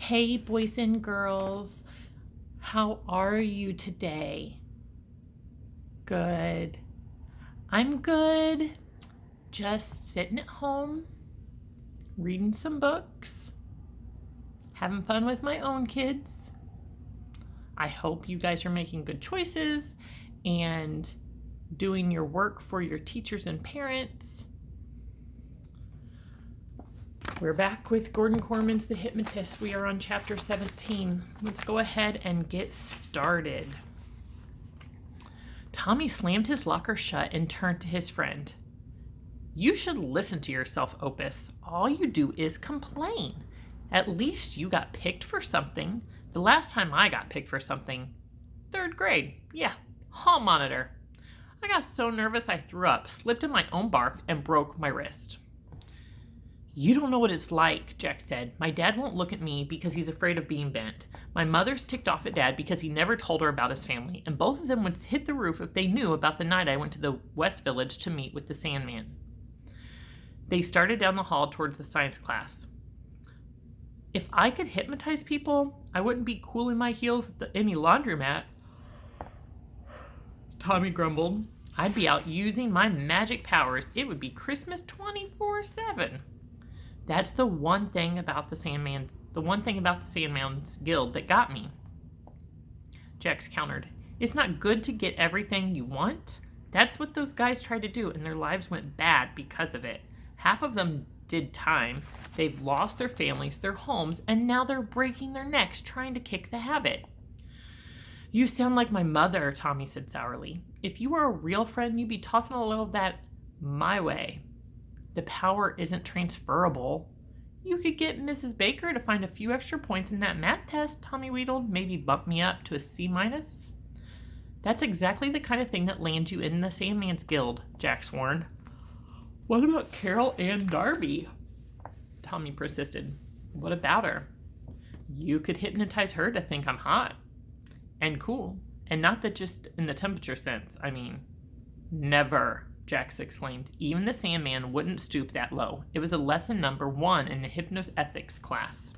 Hey, boys and girls, how are you today? Good. I'm good. Just sitting at home, reading some books, having fun with my own kids. I hope you guys are making good choices and doing your work for your teachers and parents. We're back with Gordon Corman's The Hypnotists. We are on chapter 17. Let's go ahead and get started. Tommy slammed his locker shut and turned to his friend. You should listen to yourself, Opus. All you do is complain. At least you got picked for something. The last time I got picked for something, 3rd grade. Yeah, hall monitor. I got so nervous I threw up, slipped in my own barf, and broke my wrist. You don't know what it's like, Jack said. My dad won't look at me because he's afraid of being bent. My mother's ticked off at Dad because he never told her about his family, and both of them would hit the roof if they knew about the night I went to the West Village to meet with the Sandman. They started down the hall towards the science class. If I could hypnotize people, I wouldn't be cooling my heels at any laundromat, Tommy grumbled. I'd be out using my magic powers. It would be Christmas 24/7. That's the one thing about the Sandman's guild that got me. Jax countered. It's not good to get everything you want. That's what those guys tried to do, and their lives went bad because of it. Half of them did time. They've lost their families, their homes, and now they're breaking their necks trying to kick the habit. You sound like my mother, Tommy said sourly. If you were a real friend, you'd be tossing a little of that my way. The power isn't transferable. You could get Mrs. Baker to find a few extra points in that math test, Tommy wheedled. Maybe bump me up to a C-. That's exactly the kind of thing that lands you in the Sandman's Guild, Jax warned. What about Carol Ann Darby? Tommy persisted. What about her? You could hypnotize her to think I'm hot and cool. And not that just in the temperature sense. I mean, never. Jax exclaimed. Even the Sandman wouldn't stoop that low. It was a lesson number 1 in the hypnoethics class.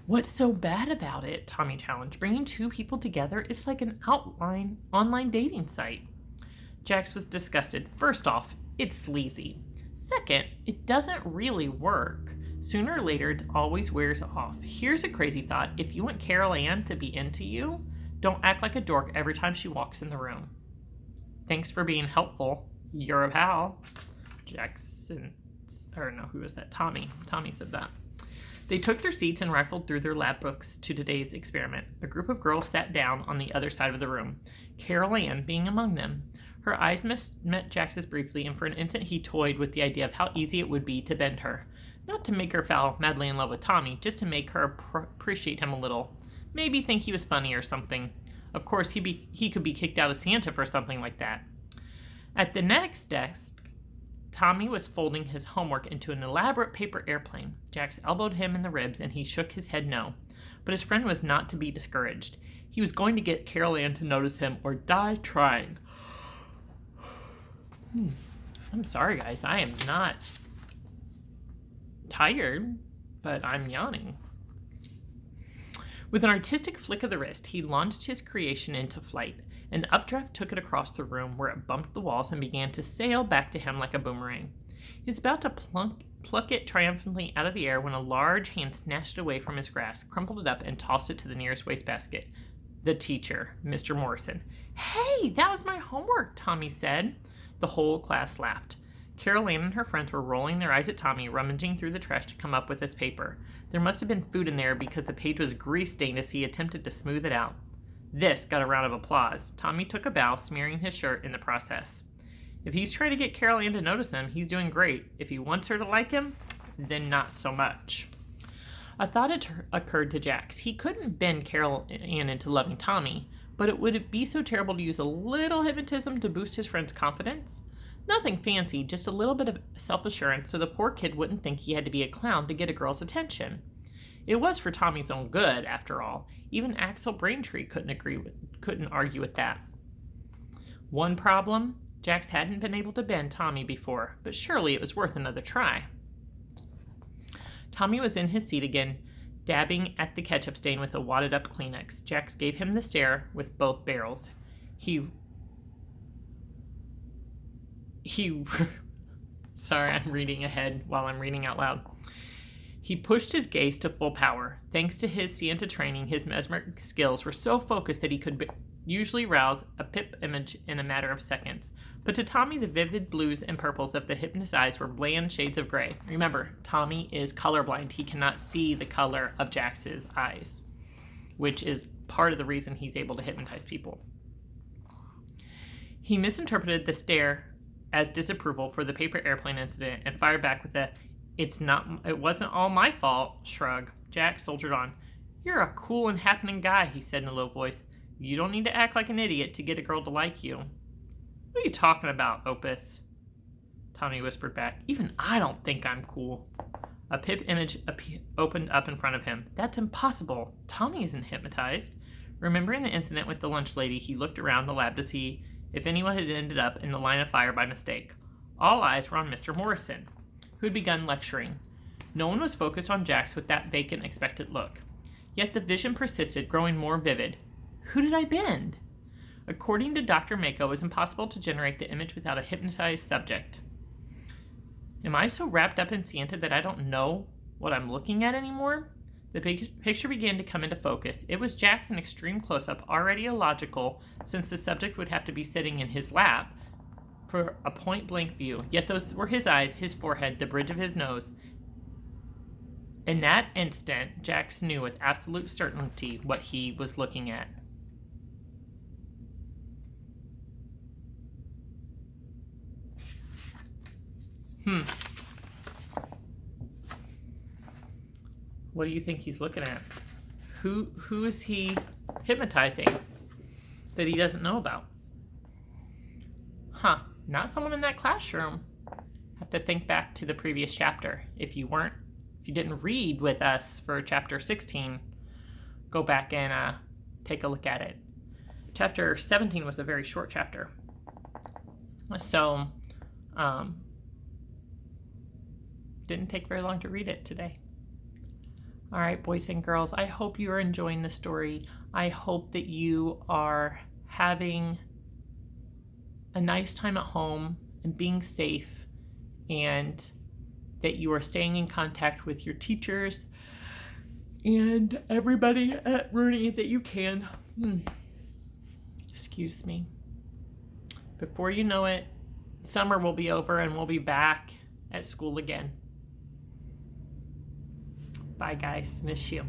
What's so bad about it? Tommy challenged. Bringing 2 people together is like an online dating site. Jax was disgusted. First off, it's sleazy. Second, it doesn't really work. Sooner or later, it always wears off. Here's a crazy thought. If you want Carol Ann to be into you, don't act like a dork every time she walks in the room. Thanks for being helpful. You're a pal. Who was that? Tommy. Tommy said that. They took their seats and rifled through their lab books to today's experiment. A group of girls sat down on the other side of the room, Carol Ann being among them. Her eyes met Jax's briefly, and for an instant he toyed with the idea of how easy it would be to bend her. Not to make her fall madly in love with Tommy, just to make her appreciate him a little. Maybe think he was funny or something. Of course, he could be kicked out of Santa for something like that. At the next desk, Tommy was folding his homework into an elaborate paper airplane. Jax elbowed him in the ribs, and he shook his head no. But his friend was not to be discouraged. He was going to get Carol Ann to notice him or die trying. I'm sorry, guys. I am not tired, but I'm yawning. With an artistic flick of the wrist, he launched his creation into flight. An updraft took it across the room, where it bumped the walls and began to sail back to him like a boomerang. He was about to pluck it triumphantly out of the air when a large hand snatched it away from his grasp, crumpled it up, and tossed it to the nearest wastebasket. The teacher, Mr. Morrison. Hey, that was my homework, Tommy said. The whole class laughed. Carol Ann and her friends were rolling their eyes at Tommy, rummaging through the trash to come up with this paper. There must have been food in there because the page was grease-stained as he attempted to smooth it out. This got a round of applause. Tommy took a bow, smearing his shirt in the process. If he's trying to get Carol Ann to notice him, he's doing great. If he wants her to like him, then not so much. A thought occurred to Jax. He couldn't bend Carol Ann into loving Tommy, but would it be so terrible to use a little hypnotism to boost his friend's confidence? Nothing fancy, just a little bit of self-assurance so the poor kid wouldn't think he had to be a clown to get a girl's attention. It was for Tommy's own good, after all. Even Axel Braintree couldn't argue with that. One problem, Jax hadn't been able to bend Tommy before, but surely it was worth another try. Tommy was in his seat again, dabbing at the ketchup stain with a wadded-up Kleenex. Jax gave him the stare with both barrels. He Sorry, I'm reading ahead while I'm reading out loud. He pushed his gaze to full power. Thanks to his Santa training, his mesmeric skills were so focused that he could usually rouse a pip image in a matter of seconds. But to Tommy, the vivid blues and purples of the hypnotist's eyes were bland shades of gray. Remember, Tommy is colorblind. He cannot see the color of Jax's eyes, which is part of the reason he's able to hypnotize people. He misinterpreted the stare as disapproval for the paper airplane incident and fired back with a "it wasn't all my fault" shrug. Jax soldiered on. "You're a cool and happening guy," he said in a low voice. "You don't need to act like an idiot to get a girl to like you." "What are you talking about, Opus?" Tommy whispered back. "Even I don't think I'm cool." A pip image opened up in front of him. "That's impossible. Tommy isn't hypnotized." Remembering the incident with the lunch lady, he looked around the lab to see if anyone had ended up in the line of fire by mistake. All eyes were on Mr. Morrison, who had begun lecturing. No one was focused on Jax with that vacant, expectant look. Yet the vision persisted, growing more vivid. Who did I bend? According to Dr. Mako, it was impossible to generate the image without a hypnotized subject. Am I so wrapped up in Santa that I don't know what I'm looking at anymore? The picture began to come into focus. It was Jax in extreme close-up, already illogical, since the subject would have to be sitting in his lap for a point-blank view. Yet those were his eyes, his forehead, the bridge of his nose. In that instant, Jax knew with absolute certainty what he was looking at. What do you think he's looking at? Who is he hypnotizing that he doesn't know about? Not someone in that classroom. Have to think back to the previous chapter. If you didn't read with us for chapter 16, go back and take a look at it. Chapter 17 was a very short chapter. So, didn't take very long to read it today. All right, boys and girls, I hope you are enjoying the story. I hope that you are having a nice time at home and being safe, and that you are staying in contact with your teachers and everybody at Rooney that you can. Excuse me. Before you know it, summer will be over and we'll be back at school again. Bye, guys. Miss you.